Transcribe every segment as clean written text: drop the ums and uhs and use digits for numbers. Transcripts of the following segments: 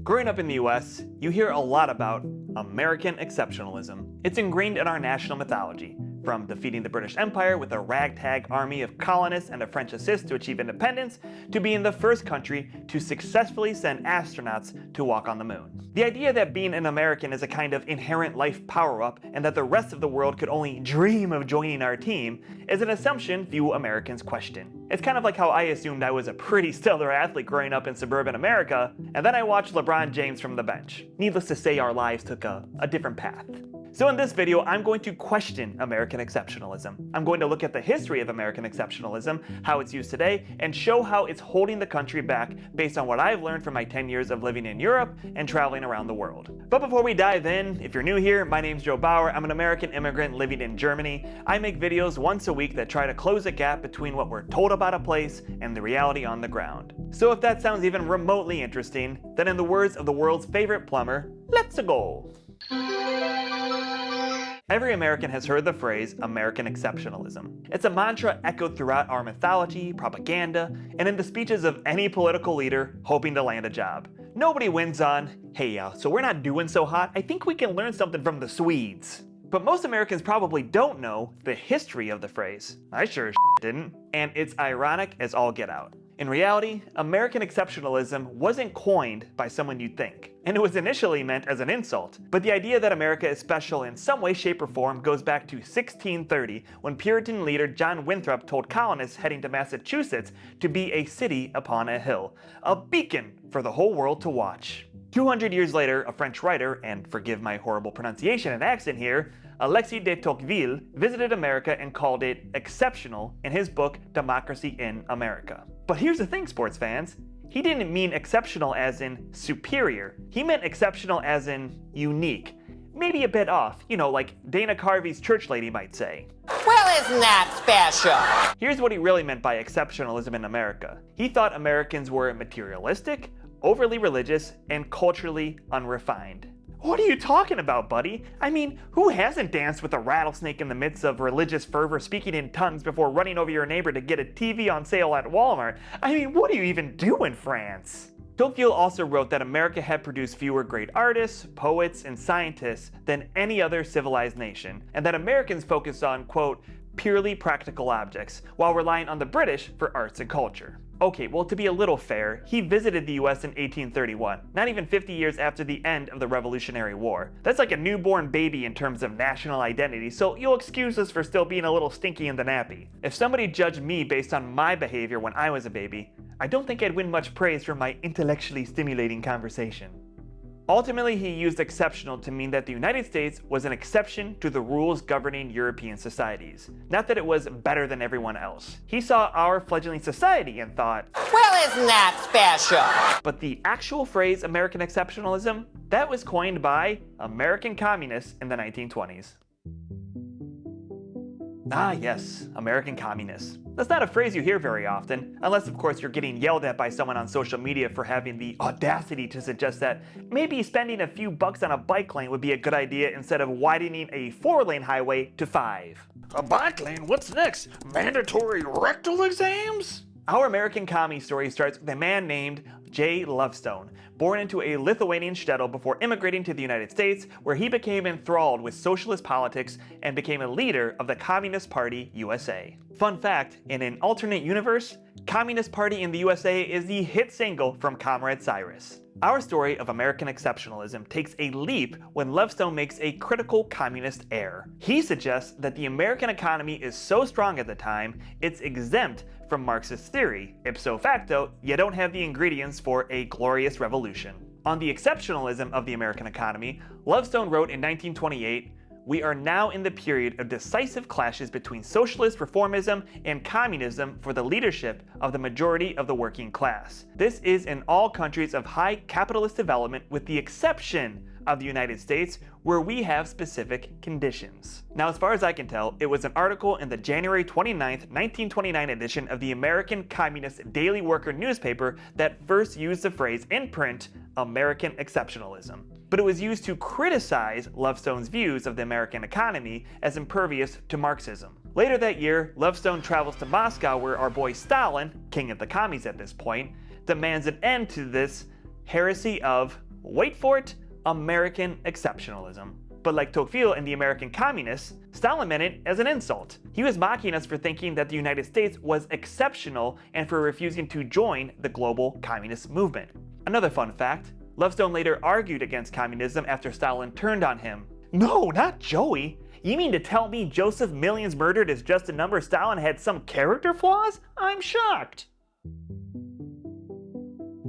Growing up in the US, you hear a lot about American exceptionalism. It's ingrained in our national mythology, from defeating the British Empire with a ragtag army of colonists and a French assist to achieve independence, to being the first country to successfully send astronauts to walk on the moon. The idea that being an American is a kind of inherent life power-up and that the rest of the world could only dream of joining our team is an assumption few Americans question. It's kind of like how I assumed I was a pretty stellar athlete growing up in suburban America, and then I watched LeBron James from the bench. Needless to say, our lives took a different path. So in this video, I'm going to question American exceptionalism. I'm going to look at the history of American exceptionalism, how it's used today, and show how it's holding the country back based on what I've learned from my 10 years of living in Europe and traveling around the world. But before we dive in, if you're new here, my name's Joe Baur. I'm an American immigrant living in Germany. I make videos once a week that try to close a gap between what we're told about a place and the reality on the ground. So if that sounds even remotely interesting, then in the words of the world's favorite plumber, let's go. Every American has heard the phrase American exceptionalism. It's a mantra echoed throughout our mythology, propaganda, and in the speeches of any political leader hoping to land a job. Nobody wins on, hey, so we're not doing so hot, I think we can learn something from the Swedes. But most Americans probably don't know the history of the phrase. I sure as didn't. And it's ironic as all get out. In reality, American exceptionalism wasn't coined by someone you'd think, and it was initially meant as an insult. But the idea that America is special in some way, shape, or form goes back to 1630, when Puritan leader John Winthrop told colonists heading to Massachusetts to be a city upon a hill, a beacon for the whole world to watch. 200 years later, a French writer, and forgive my horrible pronunciation and accent here, Alexis de Tocqueville visited America and called it exceptional in his book Democracy in America. But here's the thing, sports fans. He didn't mean exceptional as in superior. He meant exceptional as in unique. Maybe a bit off, like Dana Carvey's church lady might say. Well, isn't that special? Here's what he really meant by exceptionalism in America. He thought Americans were materialistic, overly religious, and culturally unrefined. What are you talking about, buddy? I mean, who hasn't danced with a rattlesnake in the midst of religious fervor, speaking in tongues before running over your neighbor to get a TV on sale at Walmart? I mean, what do you even do in France? Tocqueville also wrote that America had produced fewer great artists, poets, and scientists than any other civilized nation, and that Americans focused on, quote, purely practical objects, while relying on the British for arts and culture. Okay, well, to be a little fair, he visited the US in 1831, not even 50 years after the end of the Revolutionary War. That's like a newborn baby in terms of national identity, so you'll excuse us for still being a little stinky in the nappy. If somebody judged me based on my behavior when I was a baby, I don't think I'd win much praise from my intellectually stimulating conversation. Ultimately, he used exceptional to mean that the United States was an exception to the rules governing European societies, not that it was better than everyone else. He saw our fledgling society and thought, well, isn't that special? But the actual phrase American exceptionalism, that was coined by American communists in the 1920s. Ah yes, American communists. That's not a phrase you hear very often, unless of course you're getting yelled at by someone on social media for having the audacity to suggest that maybe spending a few bucks on a bike lane would be a good idea instead of widening a 4-lane highway to 5. A bike lane? What's next? Mandatory rectal exams? Our American Commie story starts with a man named J. Lovestone, born into a Lithuanian shtetl before immigrating to the United States, where he became enthralled with socialist politics and became a leader of the Communist Party USA. Fun fact, in an alternate universe, Communist Party in the USA is the hit single from Comrade Cyrus. Our story of American exceptionalism takes a leap when Lovestone makes a critical communist error. He suggests that the American economy is so strong at the time, it's exempt from Marxist theory. Ipso facto, you don't have the ingredients for a glorious revolution. On the exceptionalism of the American economy, Lovestone wrote in 1928, "We are now in the period of decisive clashes between socialist reformism and communism for the leadership of the majority of the working class. This is in all countries of high capitalist development with the exception of the United States, where we have specific conditions." Now, as far as I can tell, it was an article in the January 29th, 1929 edition of the American Communist Daily Worker newspaper that first used the phrase in print, American exceptionalism. But it was used to criticize Lovestone's views of the American economy as impervious to Marxism. Later that year, Lovestone travels to Moscow, where our boy Stalin, king of the commies at this point, demands an end to this heresy of wait for it, American exceptionalism. But like Tocqueville and the American Communists, Stalin meant it as an insult. He was mocking us for thinking that the United States was exceptional and for refusing to join the global communist movement. Another fun fact, Lovestone later argued against communism after Stalin turned on him. No, not Joey. You mean to tell me Joseph Millions murdered is just a number Stalin had some character flaws? I'm shocked.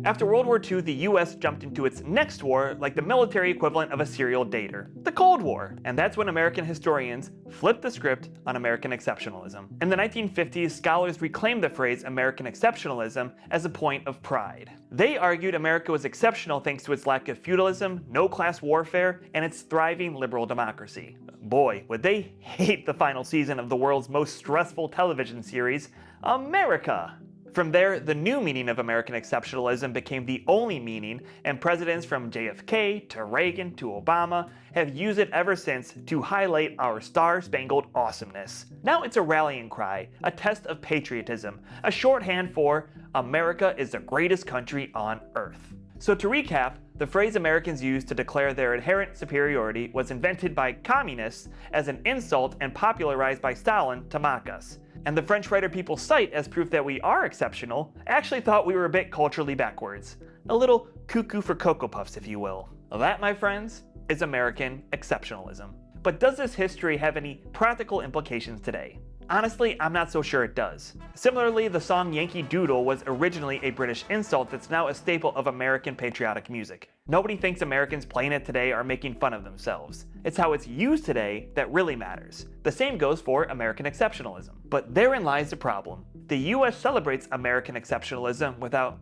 After World War II, the US jumped into its next war like the military equivalent of a serial dater, the Cold War. And that's when American historians flipped the script on American exceptionalism. In the 1950s, scholars reclaimed the phrase American exceptionalism as a point of pride. They argued America was exceptional thanks to its lack of feudalism, no class warfare, and its thriving liberal democracy. Boy, would they hate the final season of the world's most stressful television series, America. From there, the new meaning of American exceptionalism became the only meaning, and presidents from JFK to Reagan to Obama have used it ever since to highlight our star-spangled awesomeness. Now it's a rallying cry, a test of patriotism, a shorthand for America is the greatest country on earth. So to recap, the phrase Americans use to declare their inherent superiority was invented by communists as an insult and popularized by Stalin to mock us. And the French writer people cite as proof that we are exceptional actually thought we were a bit culturally backwards. A little cuckoo for Cocoa Puffs, if you will. That, my friends, is American exceptionalism. But does this history have any practical implications today? Honestly, I'm not so sure it does. Similarly, the song Yankee Doodle was originally a British insult that's now a staple of American patriotic music. Nobody thinks Americans playing it today are making fun of themselves. It's how it's used today that really matters. The same goes for American exceptionalism. But therein lies the problem. The US celebrates American exceptionalism without,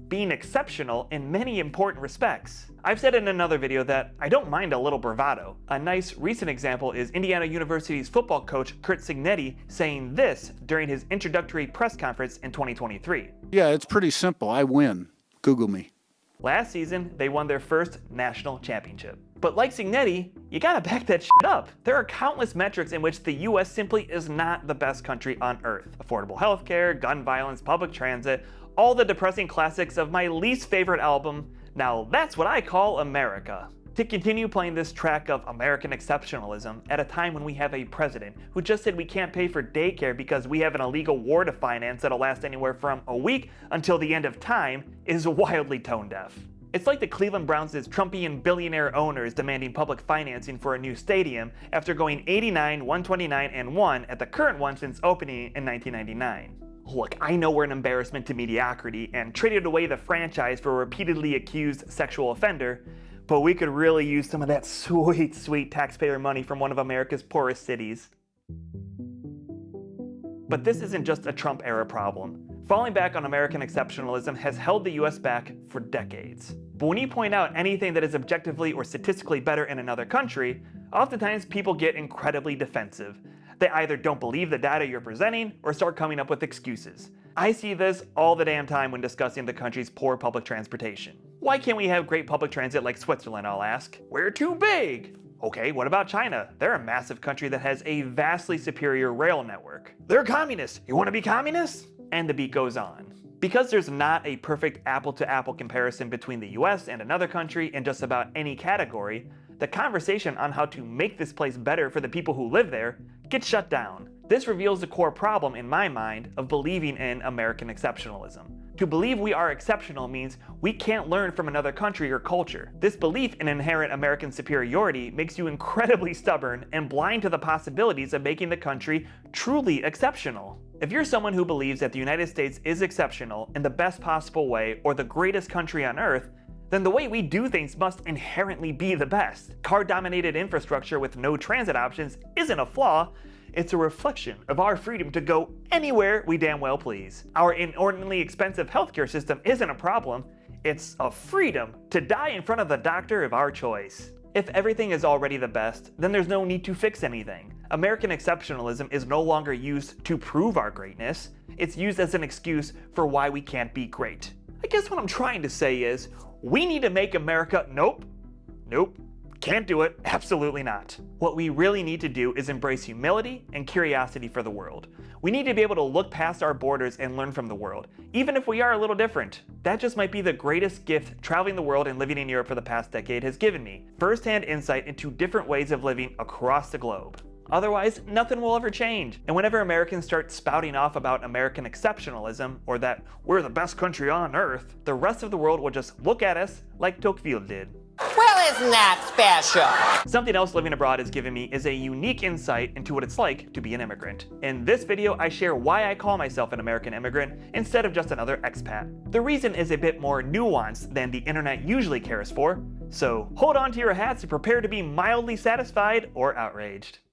being exceptional in many important respects. I've said in another video that I don't mind a little bravado. A nice recent example is Indiana University's football coach Curt Cignetti saying this during his introductory press conference in 2023. Yeah, it's pretty simple. I win. Google me. Last season, they won their first national championship. But like Cignetti, you gotta back that shit up. There are countless metrics in which the US simply is not the best country on earth. Affordable healthcare, gun violence, public transit, all the depressing classics of my least favorite album. Now that's what I call America. To continue playing this track of American exceptionalism at a time when we have a president who just said we can't pay for daycare because we have an illegal war to finance that'll last anywhere from a week until the end of time is wildly tone deaf. It's like the Cleveland Browns' Trumpian billionaire owners demanding public financing for a new stadium after going 89, 129, and 1 at the current one since opening in 1999. Look, I know we're an embarrassment to mediocrity and traded away the franchise for a repeatedly accused sexual offender, but we could really use some of that sweet, sweet taxpayer money from one of America's poorest cities. But this isn't just a Trump-era problem. Falling back on American exceptionalism has held the US back for decades. But when you point out anything that is objectively or statistically better in another country, oftentimes people get incredibly defensive. They either don't believe the data you're presenting or start coming up with excuses. I see this all the damn time when discussing the country's poor public transportation. Why can't we have great public transit like Switzerland, I'll ask? We're too big! Okay, what about China? They're a massive country that has a vastly superior rail network. They're communists! You want to be communists? And the beat goes on. Because there's not a perfect apple-to-apple comparison between the US and another country in just about any category, the conversation on how to make this place better for the people who live there gets shut down. This reveals the core problem in my mind of believing in American exceptionalism. To believe we are exceptional means we can't learn from another country or culture. This belief in inherent American superiority makes you incredibly stubborn and blind to the possibilities of making the country truly exceptional. If you're someone who believes that the United States is exceptional in the best possible way or the greatest country on earth, then the way we do things must inherently be the best. Car-dominated infrastructure with no transit options isn't a flaw, it's a reflection of our freedom to go anywhere we damn well please. Our inordinately expensive healthcare system isn't a problem, it's a freedom to die in front of the doctor of our choice. If everything is already the best, then there's no need to fix anything. American exceptionalism is no longer used to prove our greatness, it's used as an excuse for why we can't be great. I guess what I'm trying to say is, we need to make America, nope, Can't do it? Absolutely not. What we really need to do is embrace humility and curiosity for the world. We need to be able to look past our borders and learn from the world, even if we are a little different. That just might be the greatest gift traveling the world and living in Europe for the past decade has given me. First-hand insight into different ways of living across the globe. Otherwise, nothing will ever change. And whenever Americans start spouting off about American exceptionalism, or that we're the best country on earth, the rest of the world will just look at us like Tocqueville did. Well, isn't that special? Something else living abroad has given me is a unique insight into what it's like to be an immigrant. In this video, I share why I call myself an American immigrant instead of just another expat. The reason is a bit more nuanced than the internet usually cares for, so hold on to your hats and prepare to be mildly satisfied or outraged.